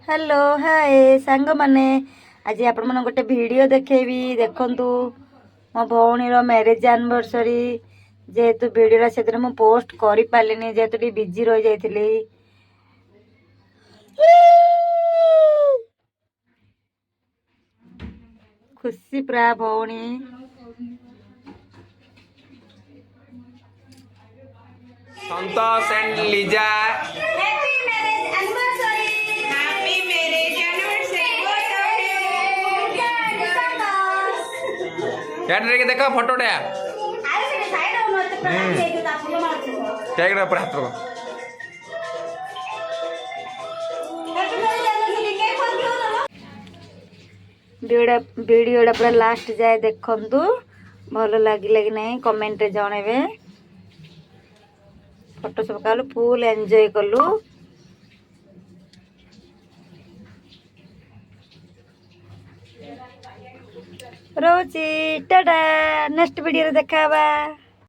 Hello hi सांग माने आज आपण मन गोटे वीडियो देखेबी देखंतु मो भौणीर मैरिज एनिवर्सरी जेहेतु वीडियो से दिन पोस्ट करि पालिनी जेहेतु टी बिजी रही जाइथिली। खुशी प्रा भौणी संतोष एंड लीजा यार देखा फोटो टा टैग ऊपर हाथ रखो वीडियो पूरा लास्ट जाए देखंतु भल लगिला कि नहीं कमेंट रे जणेबे। फोटो सब कालु फुल एंजॉय कलु। रोची टाटा नेक्स्ट वीडियो रे देखाबा।